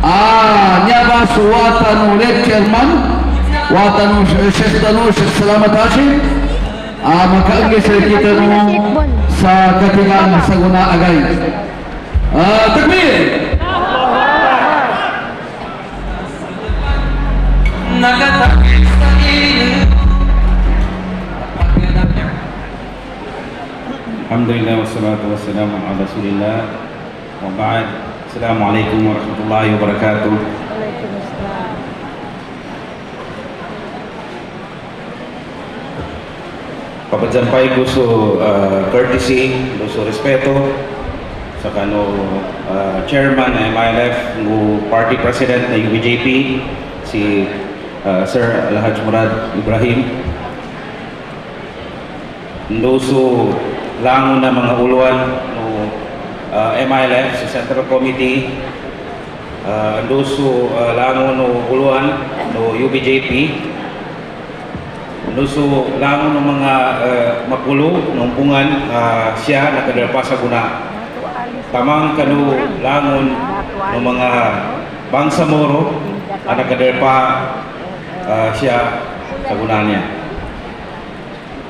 niya ba suwatan ulit, Chairman? Watan Sheikh Tanu, Sheikh Salamat Hashim. Makaangis kita no sa katingan sa guna agay. Takbir! Nagatakit sa iyo. Alhamdulillah wassalatu wassalamu ala rasulillah wa ba'd. Assalamualaikum warahmatullahi wabarakatuh. Papadyampay gusto courtesy, gusto respeto sa kano chairman ng MILF, ng party president ng UBJP, si Sir Alhaj Murad Ibrahim. Ndoso lango na mga uluan no MILF sa Central Committee, ndoso lango no uluan no UBJP, ndoso lango no mga mapulo ng pungan siya nakadarpa sa guna. Tamang kanu langon no mga Bangsamoro nakadarpa siya sa guna niya.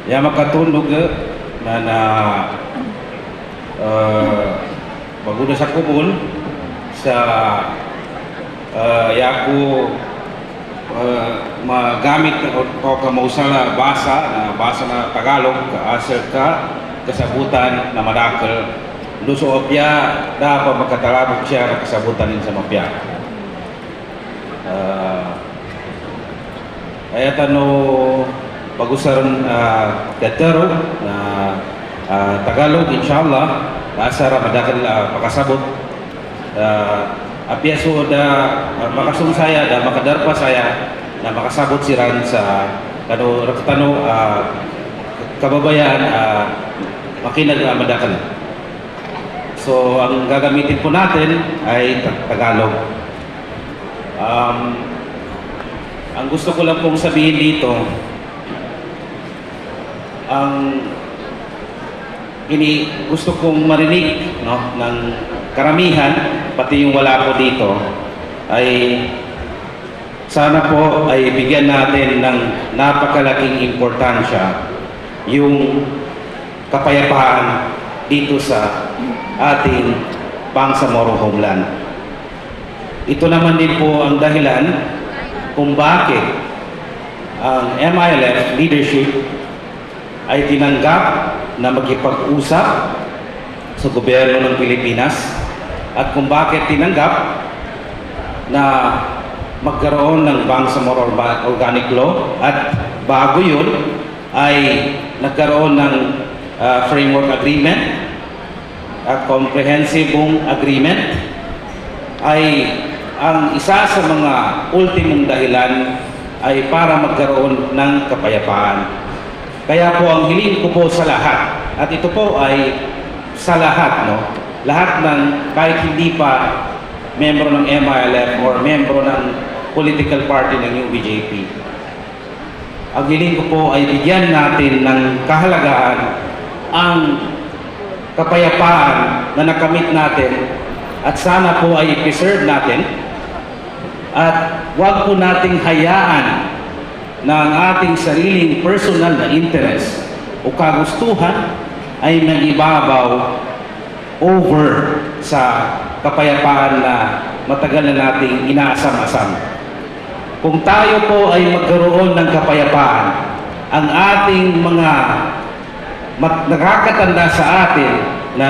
Ya makatulog na paguda sa kubol sa yaku magamit o kamausala basa na Tagalog kaasar ka kasabutan na madakal luso opya dapat makatalabog siya na kasabutan din sa mapya. Kaya tano pag-usaran Gatero na Tagalog, inshallah, naasara madakal makasabot. Apiaso da makasung saya, da makadarpa saya, na makasabot siran sa tano kababayan makinag madakal. So, ang gagamitin po natin ay Tagalog. Ang gusto ko lang pong sabihin dito, ang gusto kong marinig ng karamihan, pati yung wala po dito, ay sana po ay bigyan natin ng napakalaking importansya yung kapayapaan dito sa ating Bangsamoro homeland. Ito naman din po ang dahilan kung bakit ang MILF leadership ay tinanggap na magkipag-usap sa gobyerno ng Pilipinas at kung bakit tinanggap na magkaroon ng Bangsamoro Organic Law at bago yun ay nagkaroon ng framework agreement at comprehensive agreement ay ang isa sa mga ultimong dahilan ay para magkaroon ng kapayapaan. Kaya po ang hiling ko po sa lahat, at ito po ay sa lahat, lahat ng kahit hindi pa membro ng MILF or membro ng political party ng UBJP. Ang hiling ko po ay bigyan natin ng kahalagaan ang kapayapaan na nakamit natin at sana po ay i-preserve natin at huwag po nating hayaan na ang ating sariling personal na interest o kagustuhan ay nag-ibabaw over sa kapayapaan na matagal na nating inaasam-asam. Kung tayo po ay magkaroon ng kapayapaan, ang ating mga nakakatanda sa atin na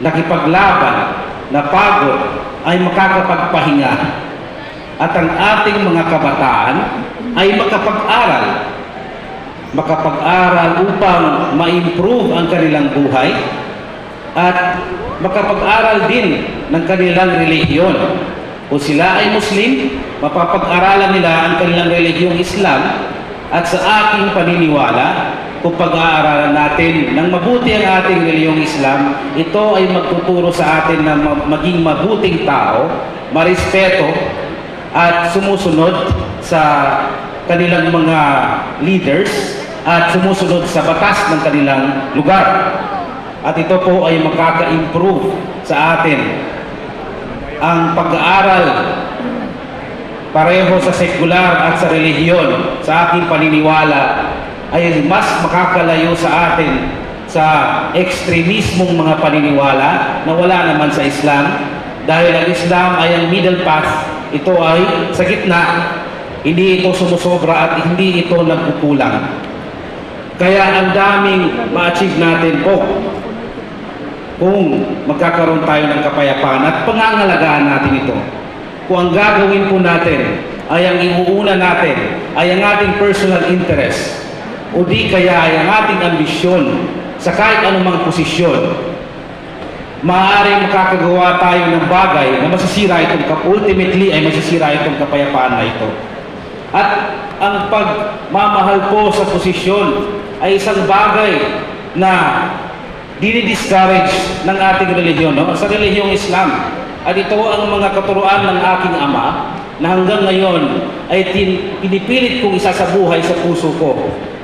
nakipaglaban, na pagod, ay makakapagpahinga. At ang ating mga kabataan ay makapag-aral upang ma-improve ang kanilang buhay at makapag-aral din ng kanilang relihiyon. Kung sila ay Muslim, mapapag-aralan nila ang kanilang relihiyong Islam at sa aking paniniwala, kung pag-aaralan natin ng mabuti ang ating relihiyong Islam, ito ay magtuturo sa atin na maging mabuting tao, marespeto at sumusunod sa kanilang mga leaders at sumusunod sa batas ng kanilang lugar. At ito po ay makaka-improve sa atin ang pag-aaral pareho sa sekular at sa relihiyon sa aking paniniwala ay mas makakalayo sa atin sa ekstremismong mga paniniwala na wala naman sa Islam, dahil ang Islam ay ang middle path. Ito ay sa gitna, hindi ito sumusobra at hindi ito nagkukulang. Kaya ang daming ma-achieve natin po kung magkakaroon tayo ng kapayapaan at pangangalagaan natin ito. Kung ang gagawin po natin ay ang iuuna natin ay ang ating personal interest o di kaya ay ang ating ambisyon sa kahit anumang posisyon, maaaring makakagawa tayo ng bagay na masisira ultimately ay masisira itong kapayapaan na ito. At ang pagmamahal po sa posisyon ay isang bagay na dinidiscourage ng ating relihiyon, no? Sa relihiyong Islam. At ito ang mga katuruan ng aking ama na hanggang ngayon ay pinipilit kong isasabuhay sa puso ko.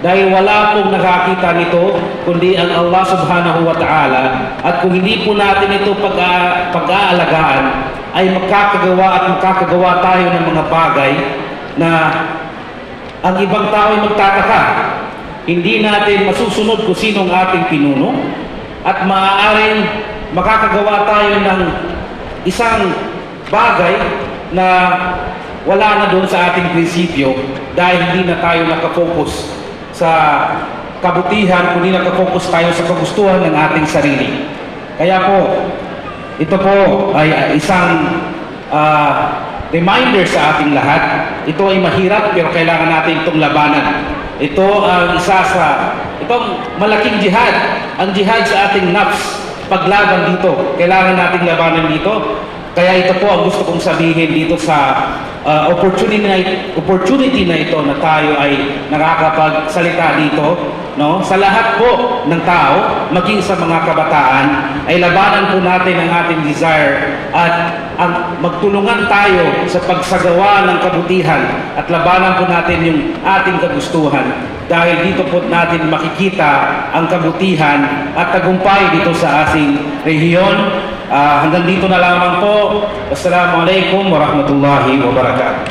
Dahil wala pong nakakita nito kundi ang Allah subhanahu wa ta'ala. At kung hindi po natin ito pag-aalagaan, ay magkakagawa tayo ng mga bagay na ang ibang tao ay magtataka. Hindi natin masusunod kung sinong ating pinuno at maaaring makakagawa tayo ng isang bagay na wala na doon sa ating prinsipyo dahil hindi na tayo nakafocus sa kabutihan, kundi nakafocus tayo sa kagustuhan ng ating sarili. Kaya po, ito po ay isang reminder sa ating lahat. Ito ay mahirap pero kailangan natin itong labanan. Ito ang itong malaking jihad, ang jihad sa ating nafs, paglaban dito. Kailangan nating labanan dito. Kaya ito po ang gusto kong sabihin dito sa opportunity na ito na tayo ay nakakapagsalita dito, no? Sa lahat po ng tao, maging sa mga kabataan, ay labanan po natin ang ating desire at magtulungan tayo sa pagsagawa ng kabutihan at labanan po natin yung ating kagustuhan. Dahil dito po natin makikita ang kabutihan at tagumpay dito sa ating rehiyon. Hanggang dito na lamang po. Wassalamualaikum warahmatullahi wabarakatuh.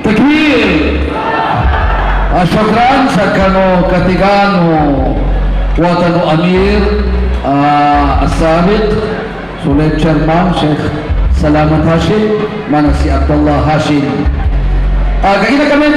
Takbir! Syukran sa kano katigano Watanu Amir As-Sabit Sulit Chairman Sheikh Salamat Hashim mana si Abdullah Hashim. Kagina kami